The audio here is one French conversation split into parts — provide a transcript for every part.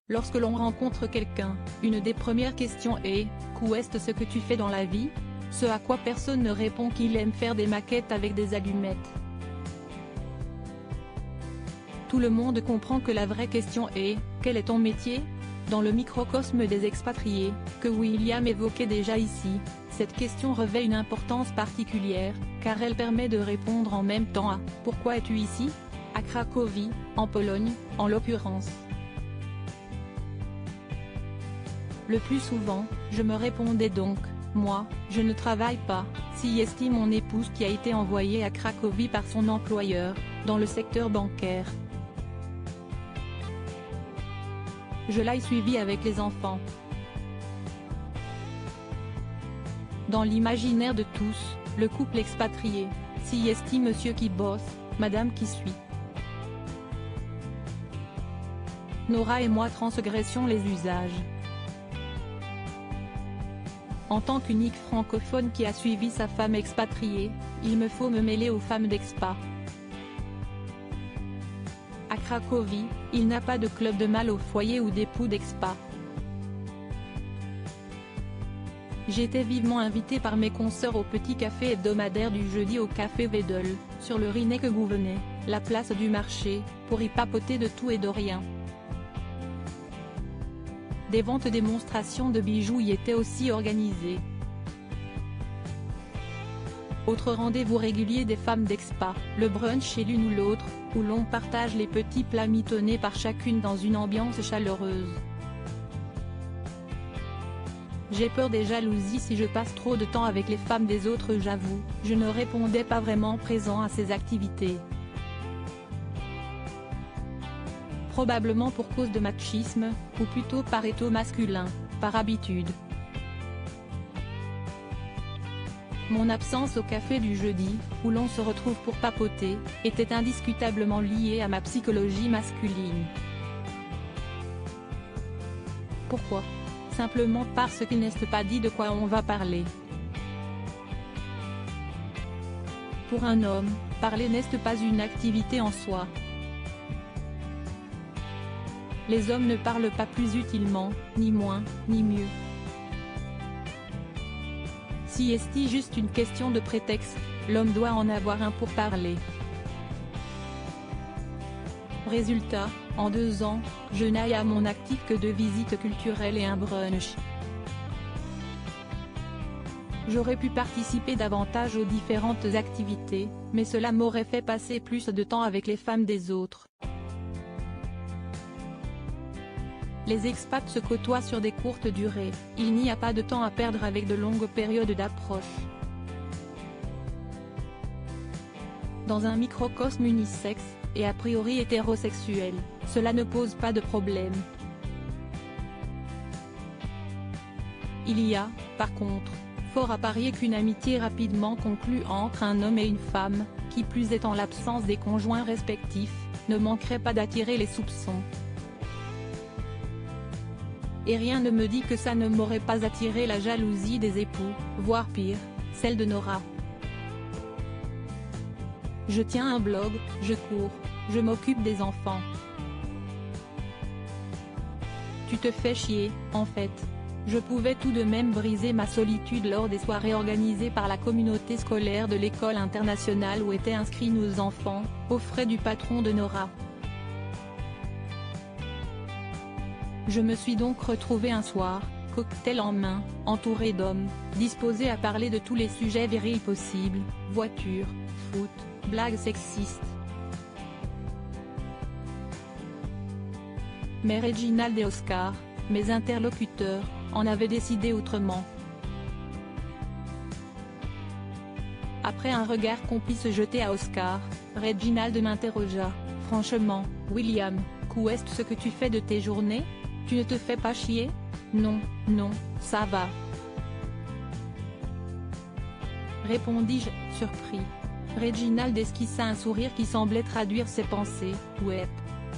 Lorsque l'on rencontre quelqu'un, une des premières questions est « Qu'est ce que tu fais dans la vie ?» Ce à quoi personne ne répond qu'il aime faire des maquettes avec des allumettes. Tout le monde comprend que la vraie question est « Quel est ton métier ?» Dans le microcosme des expatriés, que William évoquait déjà ici, cette question revêt une importance particulière, car elle permet de répondre en même temps à « Pourquoi es-tu ici ?» à Cracovie, en Pologne, en l'occurrence. Le plus souvent, je me répondais donc « Moi, je ne travaille pas », si estime mon épouse qui a été envoyée à Cracovie par son employeur, dans le secteur bancaire. Je l'ai suivi avec les enfants. Dans l'imaginaire de tous, le couple expatrié, si estime monsieur qui bosse, madame qui suit. Nora et moi transgressions les usages. En tant qu'unique francophone qui a suivi sa femme expatriée, il me faut me mêler aux femmes d'expat. À Cracovie, il n'a pas de club de mâles au foyer ou d'époux d'expat. J'étais vivement invité par mes consoeurs au petit café hebdomadaire du jeudi au café Wedel, sur le Rynek-Gouvenet, la place du marché, pour y papoter de tout et de rien. Des ventes démonstrations de bijoux y étaient aussi organisées. Autre rendez-vous régulier des femmes d'expat, le brunch chez l'une ou l'autre, où l'on partage les petits plats mitonnés par chacune dans une ambiance chaleureuse. J'ai peur des jalousies si je passe trop de temps avec les femmes des autres, j'avoue, je ne répondais pas vraiment présent à ces activités. Probablement pour cause de machisme, ou plutôt par étau masculin, par habitude. Mon absence au café du jeudi, où l'on se retrouve pour papoter, était indiscutablement liée à ma psychologie masculine. Pourquoi ? Simplement parce qu'il n'est pas dit de quoi on va parler. Pour un homme, parler n'est pas une activité en soi. Les hommes ne parlent pas plus utilement, ni moins, ni mieux. Si est-il juste une question de prétexte, l'homme doit en avoir un pour parler. Résultat, en 2 ans, je n'ai à mon actif que 2 visites culturelles et un brunch. J'aurais pu participer davantage aux différentes activités, mais cela m'aurait fait passer plus de temps avec les femmes des autres. Les expats se côtoient sur des courtes durées, il n'y a pas de temps à perdre avec de longues périodes d'approche. Dans un microcosme unisexe, et a priori hétérosexuel, cela ne pose pas de problème. Il y a, par contre, fort à parier qu'une amitié rapidement conclue entre un homme et une femme, qui plus est en l'absence des conjoints respectifs, ne manquerait pas d'attirer les soupçons. Et rien ne me dit que ça ne m'aurait pas attiré la jalousie des époux, voire pire, celle de Nora. Je tiens un blog, je cours, je m'occupe des enfants. Tu te fais chier, en fait. Je pouvais tout de même briser ma solitude lors des soirées organisées par la communauté scolaire de l'école internationale où étaient inscrits nos enfants, aux frais du patron de Nora. Je me suis donc retrouvée un soir, cocktail en main, entourée d'hommes, disposés à parler de tous les sujets virils possibles, voitures, foot, blagues sexistes. Mais Reginald et Oscar, mes interlocuteurs, en avaient décidé autrement. Après un regard complice jeté à Oscar, Reginald m'interrogea, « Franchement, William, qu'est ce que tu fais de tes journées ? Tu ne te fais pas chier ? » ?»« Non, non, ça va. » répondis-je, surpris. Reginald esquissa un sourire qui semblait traduire ses pensées. « Ouais.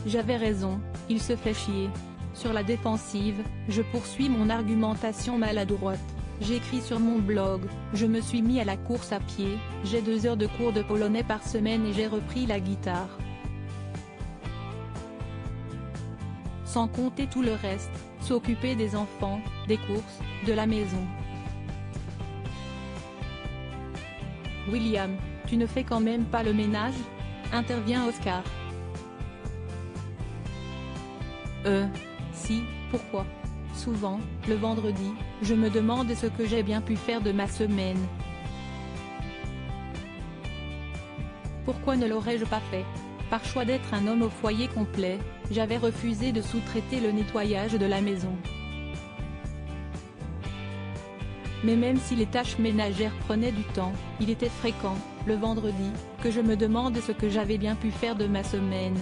J'avais raison, il se fait chier. » Sur la défensive, je poursuis mon argumentation maladroite. J'écris sur mon blog, je me suis mis à la course à pied, j'ai 2 heures de cours de polonais par semaine et j'ai repris la guitare. sans compter tout le reste, s'occuper des enfants, des courses, de la maison. William, tu ne fais quand même pas le ménage? Intervient Oscar. Si, pourquoi? Souvent, le vendredi, je me demande ce que j'ai bien pu faire de ma semaine. Pourquoi ne l'aurais-je pas fait? Par choix d'être un homme au foyer complet, j'avais refusé de sous-traiter le nettoyage de la maison. Mais même si les tâches ménagères prenaient du temps, il était fréquent, le vendredi, que je me demande ce que j'avais bien pu faire de ma semaine.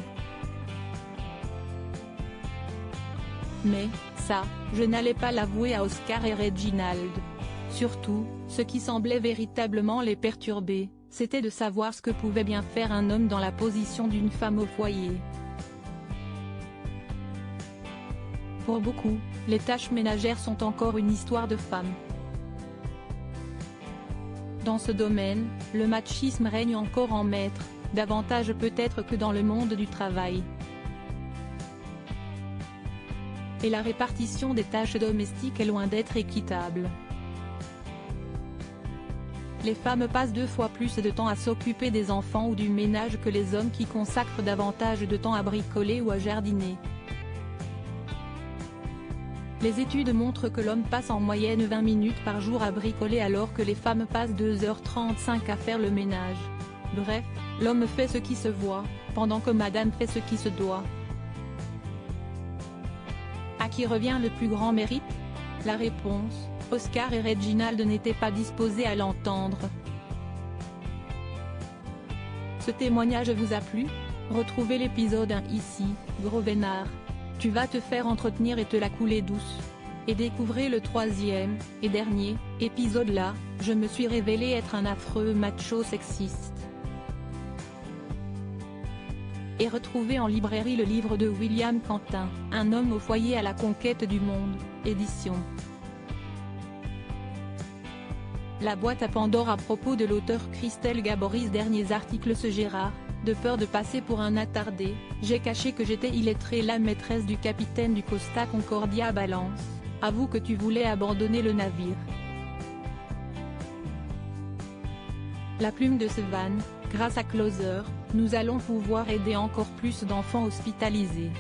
Mais, ça, je n'allais pas l'avouer à Oscar et Reginald. Surtout, ce qui semblait véritablement les perturber, c'était de savoir ce que pouvait bien faire un homme dans la position d'une femme au foyer. Pour beaucoup, les tâches ménagères sont encore une histoire de femme. Dans ce domaine, le machisme règne encore en maître, davantage peut-être que dans le monde du travail. Et la répartition des tâches domestiques est loin d'être équitable. Les femmes passent 2 fois plus de temps à s'occuper des enfants ou du ménage que les hommes qui consacrent davantage de temps à bricoler ou à jardiner. Les études montrent que l'homme passe en moyenne 20 minutes par jour à bricoler alors que les femmes passent 2h35 à faire le ménage. Bref, l'homme fait ce qui se voit, pendant que madame fait ce qui se doit. À qui revient le plus grand mérite? La réponse, Oscar et Reginald n'étaient pas disposés à l'entendre. Ce témoignage vous a plu? Retrouvez l'épisode 1 ici, gros vénard. Tu vas te faire entretenir et te la couler douce. Et découvrez le 3e, et dernier, épisode là, je me suis révélé être un affreux macho sexiste. Et retrouvez en librairie le livre de William Quentin, Un homme au foyer à la conquête du monde, édition. La boîte à Pandore à propos de l'auteur Christelle Gaboris. Derniers articles. Ce Gérard, de peur de passer pour un attardé, j'ai caché que j'étais illettrée. La maîtresse du capitaine du Costa Concordia balance, avoue que tu voulais abandonner le navire. La plume de Sevan, grâce à Closer, nous allons pouvoir aider encore plus d'enfants hospitalisés.